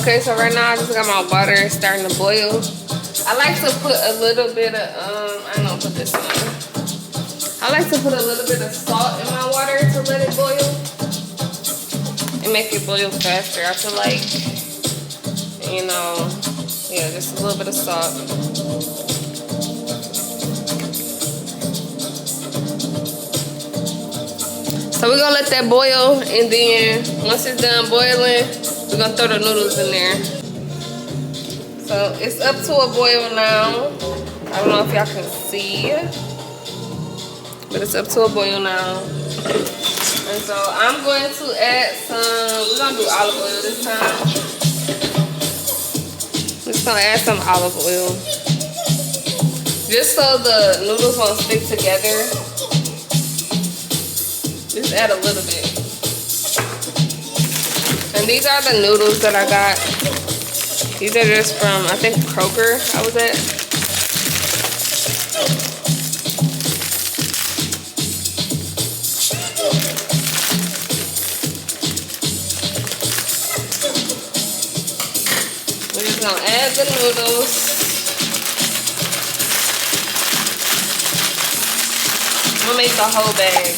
Okay, so right now I just got my water starting to boil. I like to put a little bit of, I don't put this on. I like to put a little bit of salt in my water to let it boil. And make it boil faster. I feel like, you know, yeah, just a little bit of salt. So we're gonna let that boil, and then once it's done boiling, we're gonna throw the noodles in there. So it's up to a boil now. I don't know if y'all can see, but it's up to a boil now. And so I'm going to add some, we're gonna do olive oil this time. Just gonna add some olive oil. Just so the noodles won't stick together. Just add a little bit. And these are the noodles that I got. These are just from, I think, Kroger I was at. We're just gonna add the noodles. I'm gonna make the whole bag.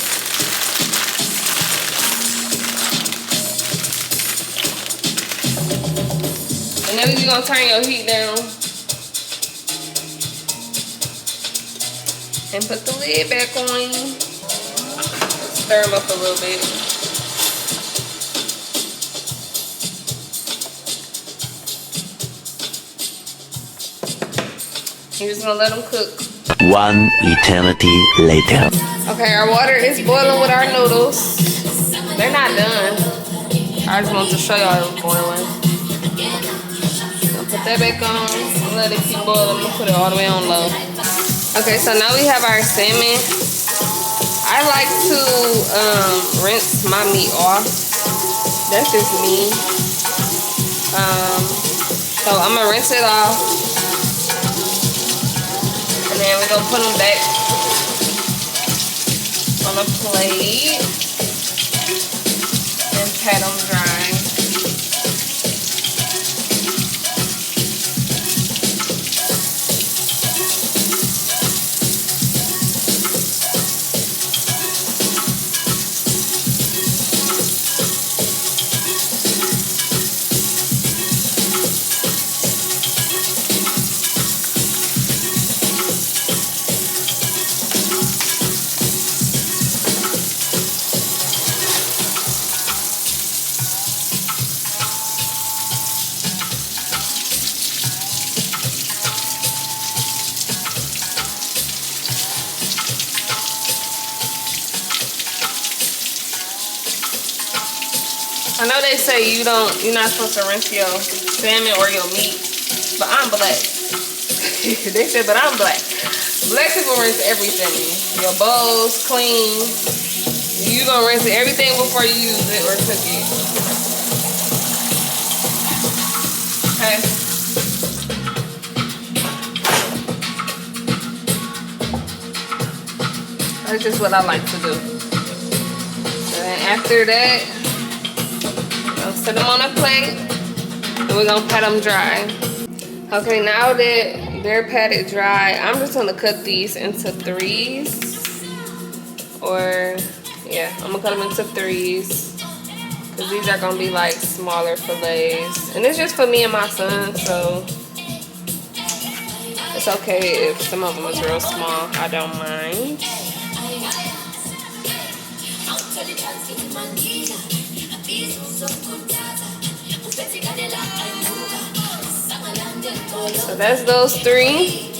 And then you're gonna turn your heat down. And put the lid back on. Stir them up a little bit. You're just gonna let them cook. One eternity later. Okay, our water is boiling with our noodles. They're not done. I just wanted to show y'all it was boiling. Put that back on and let it keep boiling. I'm gonna put it all the way on low. Okay, so now we have our salmon. I like to rinse my meat off. That's just me. So I'm gonna rinse it off. And then we're gonna put them back on a plate and pat them dry. I know they say you're not supposed to rinse your salmon or your meat, but I'm black. They said, but I'm black. Black people rinse everything. Your bowls clean. You gonna rinse everything before you use it or cook it. Okay. That's just what I like to do. And after that, set them on a plate, and we're gonna pat them dry. Okay, now that they're patted dry, I'm just gonna cut these into threes. Or, yeah, I'm gonna cut them into threes. Because these are gonna be like smaller fillets. And it's just for me and my son, so it's okay if some of them is real small. I don't mind. So that's those three.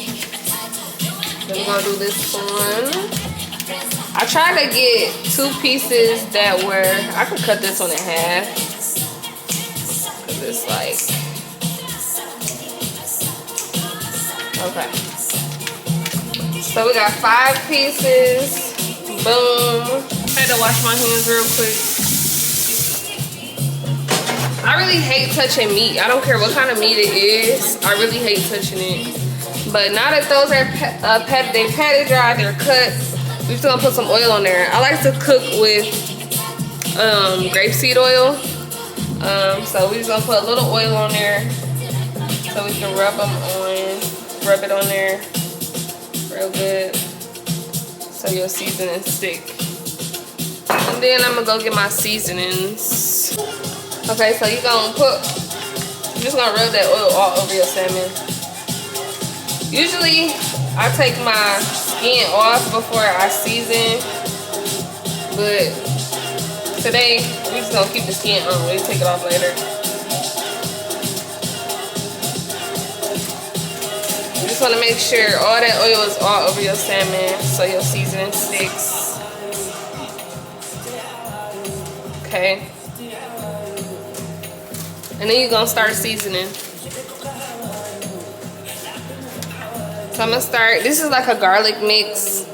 Then we're gonna do this one. I tried to get two pieces that were, I could cut this one in half. Cause it's like, okay. So we got 5 pieces. Boom. I had to wash my hands real quick. I really hate touching meat. I don't care what kind of meat it is. I really hate touching it. But now that those are patted dry, they're cut, we're just gonna put some oil on there. I like to cook with grapeseed oil. So we're just gonna put a little oil on there so we can rub it on there real good so your seasoning stick. And then I'm gonna go get my seasonings. Okay, so you're just gonna rub that oil all over your salmon. Usually I take my skin off before I season, but today we're just gonna keep the skin on. We'll take it off later. You just wanna make sure all that oil is all over your salmon so your seasoning sticks. Okay. And then you're gonna start seasoning. So I'm gonna start, this is like a garlic mix.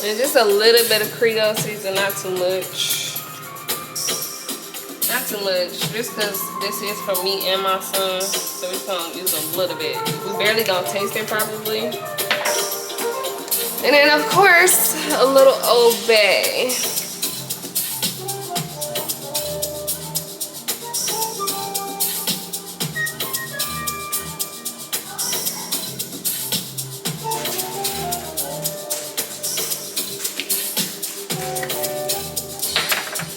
And just a little bit of Creole season, not too much. Not too much, just because this is for me and my son. So we're gonna use a little bit. We barely gonna taste it probably. And then of course, a little Old Bay.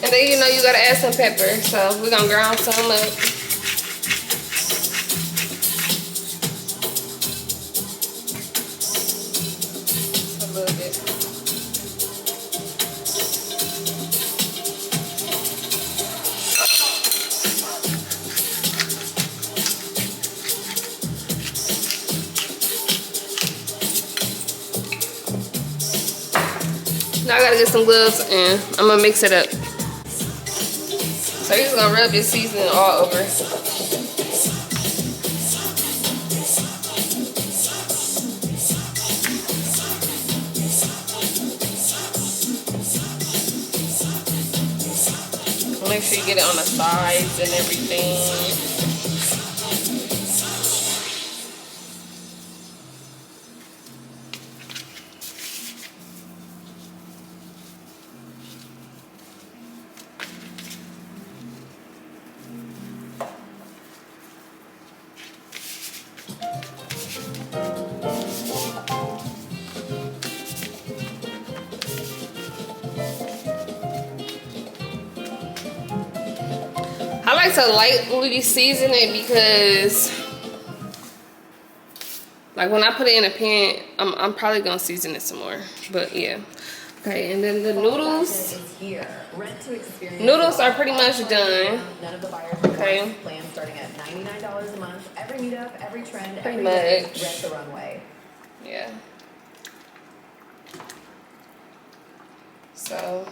And then you know you gotta add some pepper, so we're gonna ground some up. Just a little bit. Now I gotta get some gloves and I'm gonna mix it up. So you're just gonna rub your seasoning all over. Make sure you get it on the sides and everything. I like to lightly season it because, like, when I put it in a pan, I'm probably gonna season it some more. But yeah, okay. And then the noodles. Noodles are pretty much done. Okay. Plan starting at $99 a month. Every meetup, every trend, pretty every much. Day, rent the runway. Yeah. So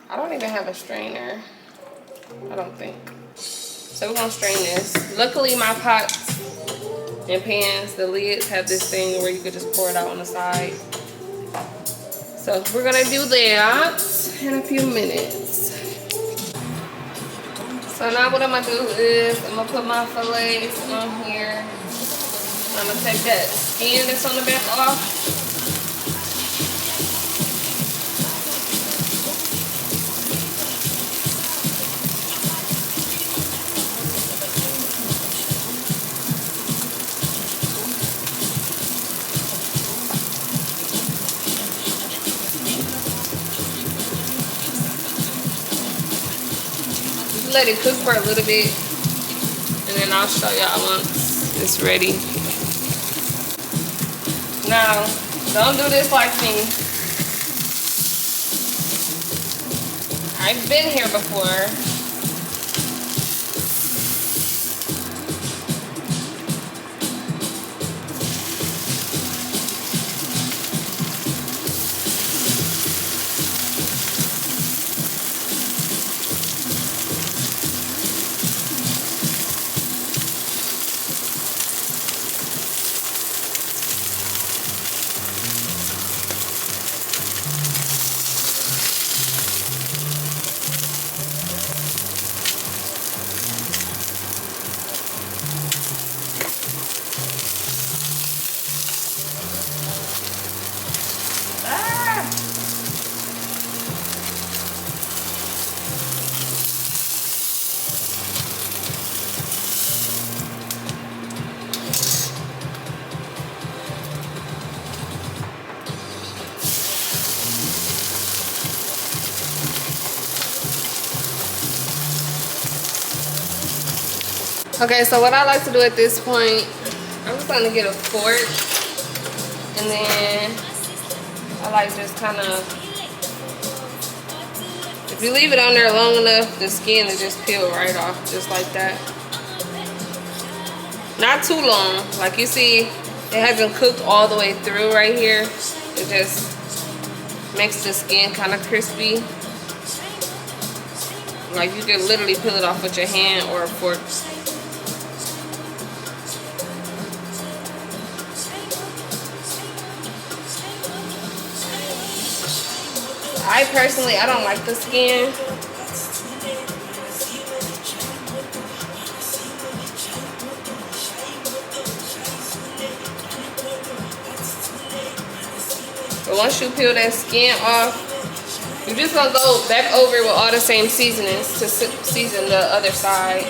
I don't even have a strainer. I don't think. So we're gonna strain this. Luckily my pots and pans, the lids have this thing where you could just pour it out on the side. So we're gonna do that in a few minutes. So now what I'm gonna do is I'm gonna put my fillets on here. I'm gonna take that skin that's on the back off. Let it cook for a little bit, and then I'll show y'all once it's ready. Now, don't do this like me. I've been here before. Okay, so what I like to do at this point, I'm just gonna get a fork, and then I like just kind of, if you leave it on there long enough, the skin will just peel right off, just like that. Not too long. Like you see, it hasn't cooked all the way through right here. It just makes the skin kind of crispy. Like you can literally peel it off with your hand or a fork. I personally, I don't like the skin. But once you peel that skin off, you're just gonna go back over it with all the same seasonings to season the other side.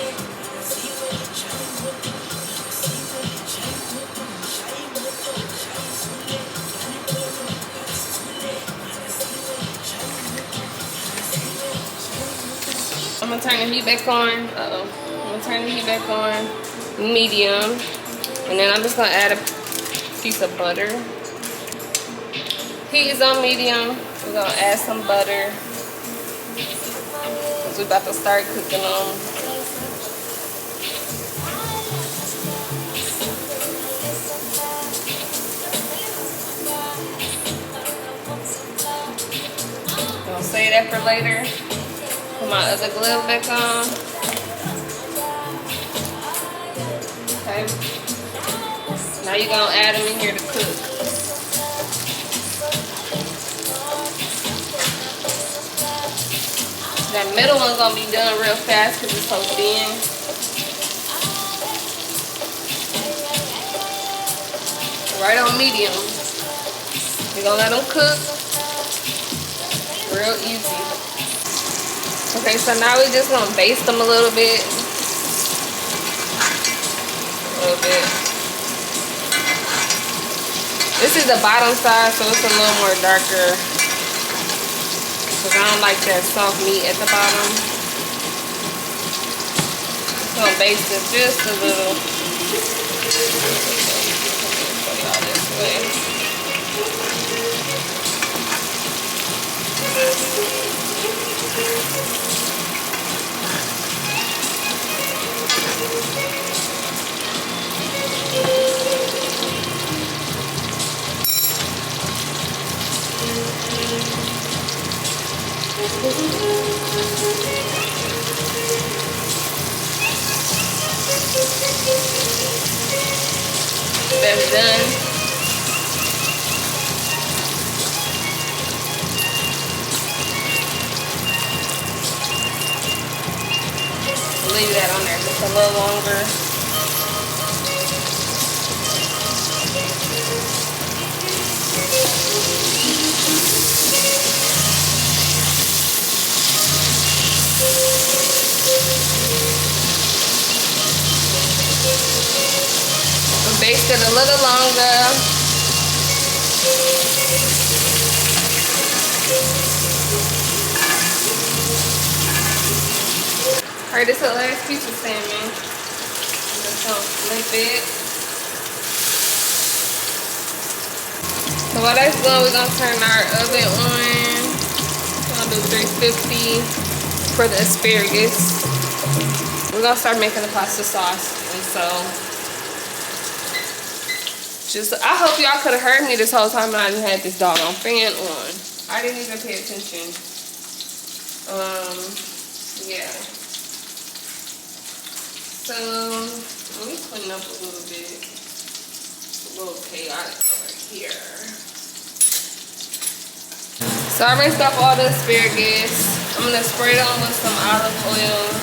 I'm gonna turn the heat back on. I'm gonna turn the heat back on medium, and then I'm just gonna add a piece of butter. Heat is on medium. We're gonna add some butter because we're about to start cooking them. I'll save that for later. Put my other glove back on. Okay. Now you're gonna add them in here to cook. That middle one's gonna be done real fast because it's so thin. Right on medium. You're gonna let them cook. Real easy. Okay, so now we're just gonna baste them a little bit. This is the bottom side, so it's a little more darker. Because I don't like that soft meat at the bottom. Just gonna baste it just a little. Put it all this way. That's done. leave that on there just a little longer. Baste it a little longer. Alright, this is the last piece of salmon. I'm just gonna flip it. So while that's going, we're gonna turn our oven on. We're gonna do 350 for the asparagus. We're gonna start making the pasta sauce, and so I hope y'all could have heard me this whole time, but I just had this doggone fan on. I didn't even pay attention. Yeah. So let me clean up a little bit. It's a little chaotic over here. So I rinsed off all the asparagus. I'm gonna spray it on with some olive oil,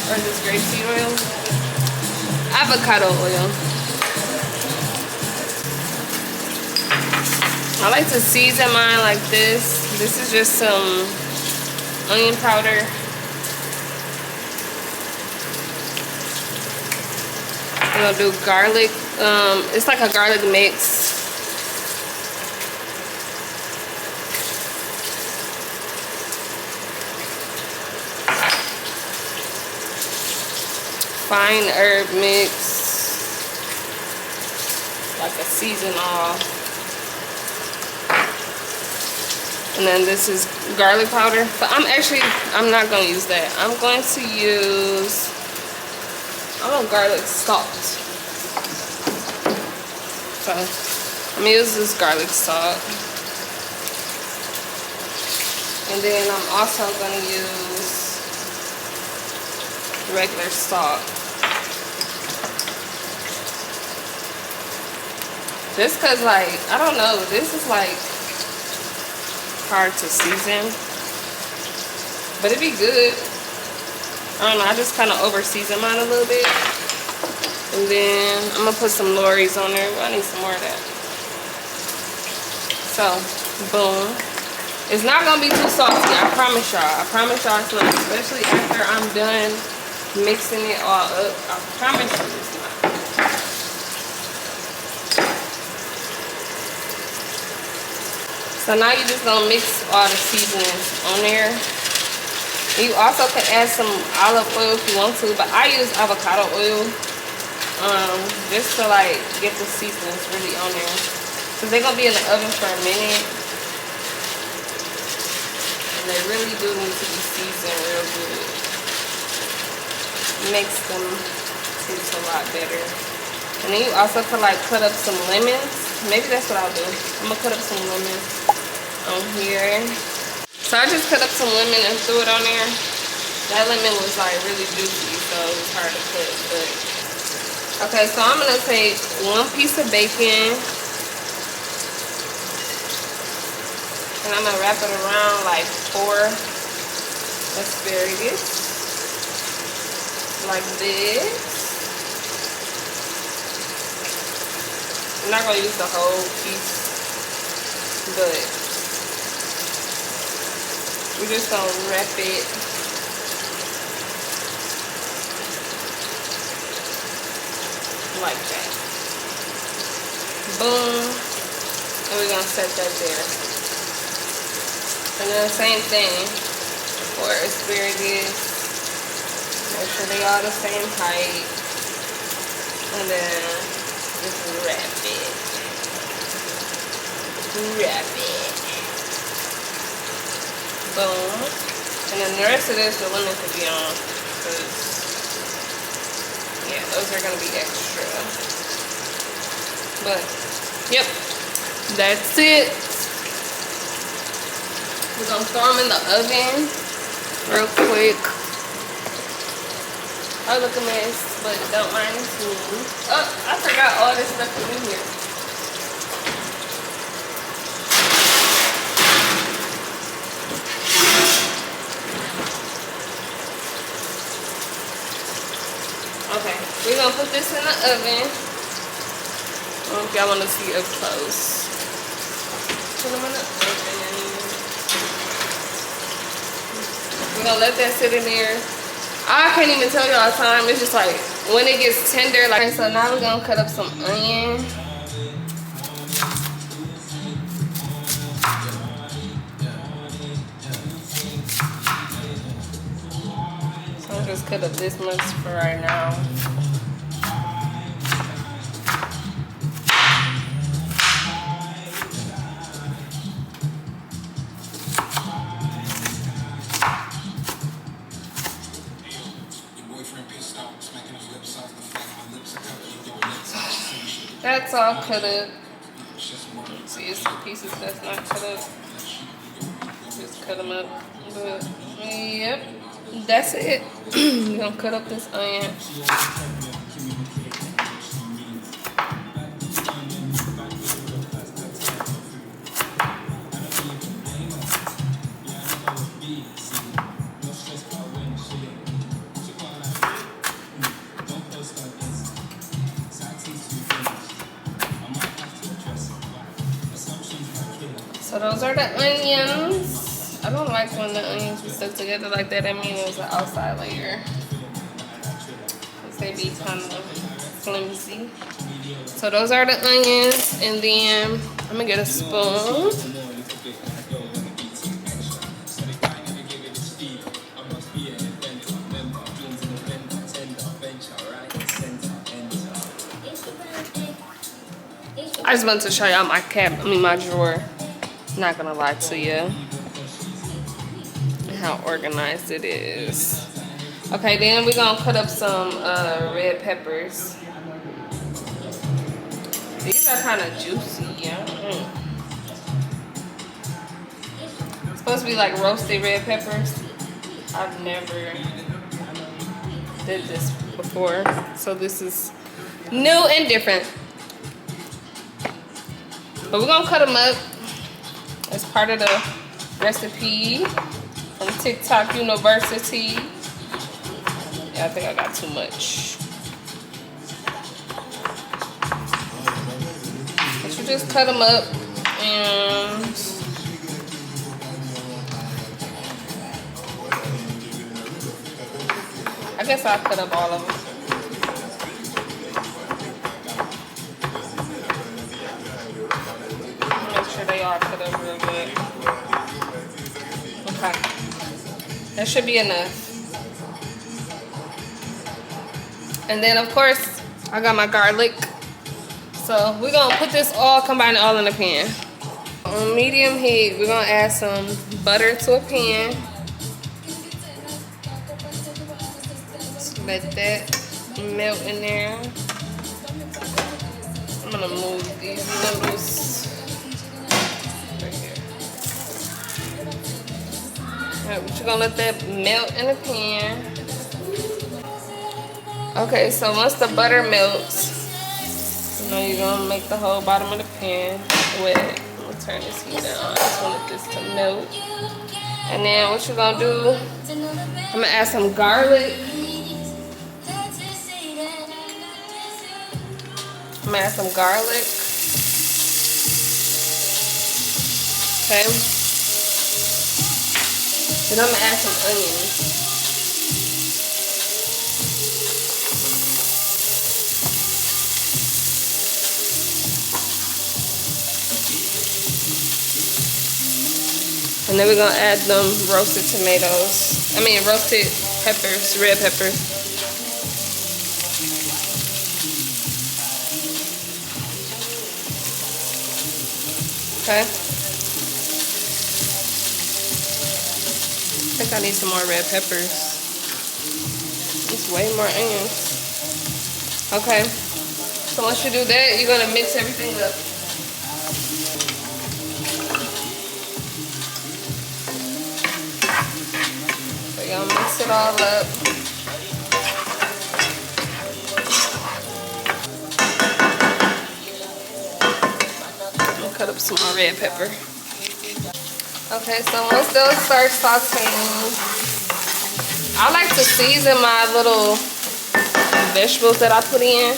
or this grapeseed oil, avocado oil. I like to season mine like this. This is just some onion powder. I'm gonna do garlic. It's like a garlic mix. Fine herb mix. Like a season off. And then this is garlic powder. But I'm not going to use that. I'm going to use, garlic salt. So I'm going to use this garlic salt. And then I'm also going to use regular salt. Just because, like, I don't know, this is like hard to season, but it'd be good. I don't know, I just kind of over season mine a little bit. And then I'm gonna put some Lorry's on there. I need some more of that. So boom, it's not gonna be too salty, I promise y'all. I promise y'all it's not, especially after I'm done mixing it all up. I promise you it's not. So now you're just gonna mix all the seasonings on there. You also can add some olive oil if you want to, but I use avocado oil just to like get the seasonings really on there, because they're gonna be in the oven for a minute, and they really do need to be seasoned real good. Makes them taste a lot better. And then you also could like cut up some lemons. Maybe that's what I'll do. I'm gonna cut up some lemons on here. So I just cut up some lemon and threw it on there. That lemon was like really juicy, so it was hard to cut. But okay, so I'm gonna take one piece of bacon and I'm gonna wrap it around like 4 asparagus, like this. I'm not gonna use the whole piece, but we're just gonna wrap it like that. Boom. And we're gonna set that there. And then same thing for asparagus. Make sure they all the same height. And then just wrap it. Wrap it. Boom. And then the rest of this, the lemon could be on, because yeah, those are gonna be extra. But yep, that's it. We're gonna throw them in the oven real quick. I look a mess, but don't mind me. Oh, I forgot all this stuff is in here. oven. I don't know if y'all want to see up close. Put them in the oven. We're gonna let that sit in there. I can't even tell y'all time. It's just like when it gets tender. Like, so now we're gonna cut up some onion. So I'm just cut up this much for right now. That's all cut up. See, some pieces that's not cut up. Just cut them up. But, yep, that's it. We're gonna cut up this onion. So those are the onions. I don't like when the onions be stuck together like that. I mean, it was an outside layer. Because they be kind of flimsy. So those are the onions. And then I'm going to get a spoon. I just wanted to show y'all my drawer. Not gonna lie to you. How organized it is. Okay, then we're gonna cut up some red peppers. These are kind of juicy, yeah. It's supposed to be like roasted red peppers. I've never did this before, so this is new and different. But we're gonna cut them up as part of the recipe from TikTok University. Yeah, I think I got too much. But you just cut them up and I guess I'll cut up all of them. They all cut up real good. Okay. That should be enough. And then of course, I got my garlic. So we're gonna put this all, combine it all in a pan. On medium heat, we're gonna add some butter to a pan. Just let that melt in there. I'm gonna move these noodles. Alright, but you're gonna let that melt in the pan. Okay, so once the butter melts, you know you're gonna make the whole bottom of the pan wet. I'm gonna turn this heat down. I just want this to melt. And then what you're gonna do, I'm gonna add some garlic. I'm gonna add some garlic. Okay. Then I'm gonna add some onions. And then we're gonna add them roasted tomatoes. Roasted peppers, red peppers. Okay. I think I need some more red peppers. It's way more onions. Okay. So once you do that, you're gonna mix everything up. So you're gonna mix it all up. I'm gonna cut up some more red pepper. Okay, so once those start sauteing, I like to season my little vegetables that I put in.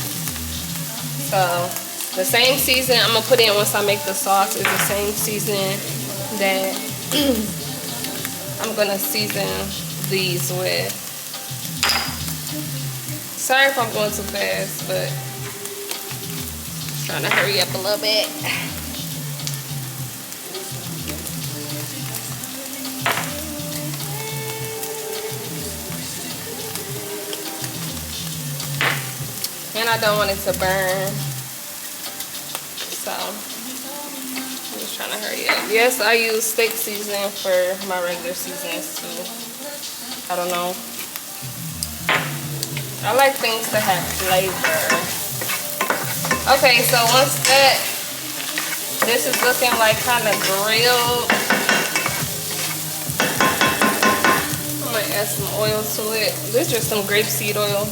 So the same season I'm gonna put in once I make the sauce is the same season that I'm gonna season these with. Sorry if I'm going too fast, but trying to hurry up a little bit. And I don't want it to burn. So I'm just trying to hurry up. Yes, I use steak seasoning for my regular seasonings too. I don't know. I like things to have flavor. Okay, so once this is looking like kind of grilled, I'm gonna add some oil to it. This is just some grapeseed oil.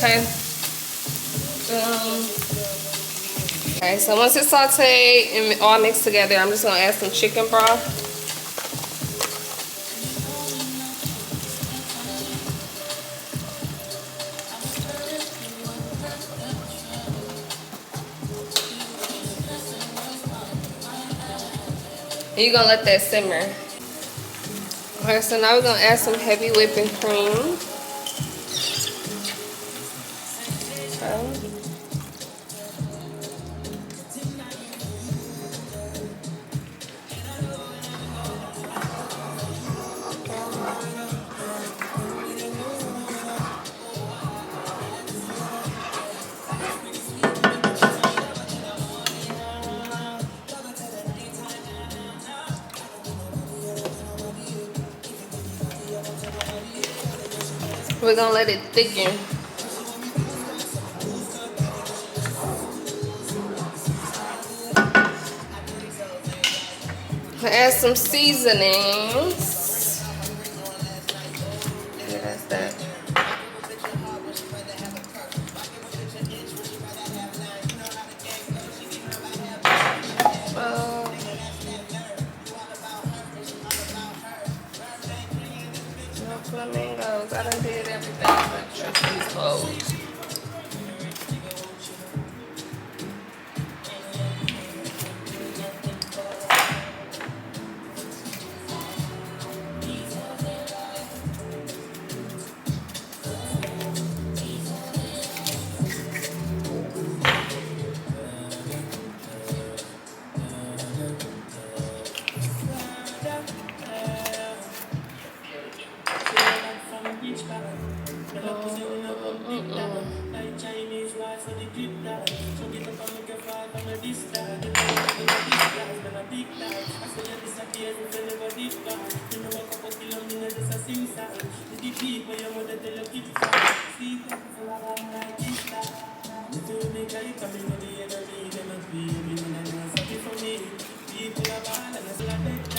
Okay. Okay, so once it's sauteed and all mixed together, I'm just gonna add some chicken broth. And you're gonna let that simmer. Okay, so now we're gonna add some heavy whipping cream. Okay. We're gonna let it thicken. Add some seasonings. Yeah, that's that. No flamingos. I done did everything but just these clothes.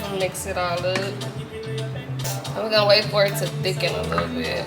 I'll mix it all up. We're gonna wait for it to thicken a little bit.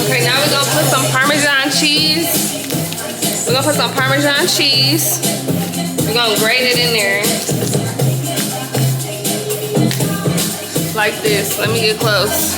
Okay, now we're gonna put some Parmesan cheese. We're gonna put some Parmesan cheese. We're gonna grate it in there. Like this. Let me get close.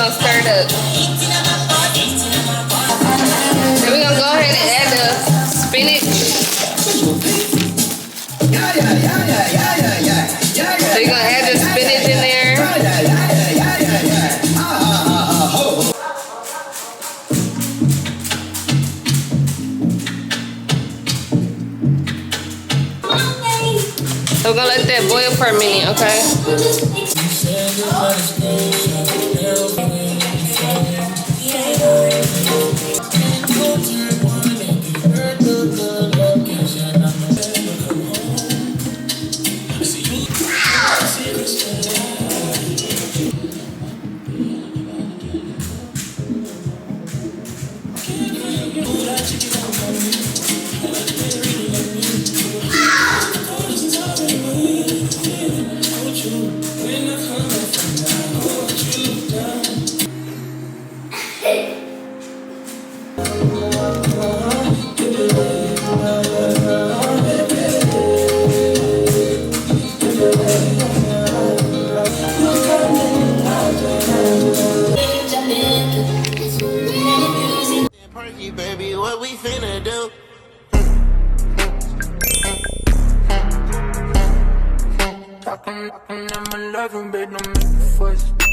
Stir it up. Then we're gonna go ahead and add the spinach. So you're gonna add the spinach in there. So we're gonna let that boil for a minute, okay? Baby, what we finna do? Talking, I'm a loving, baby, don't make a fuss.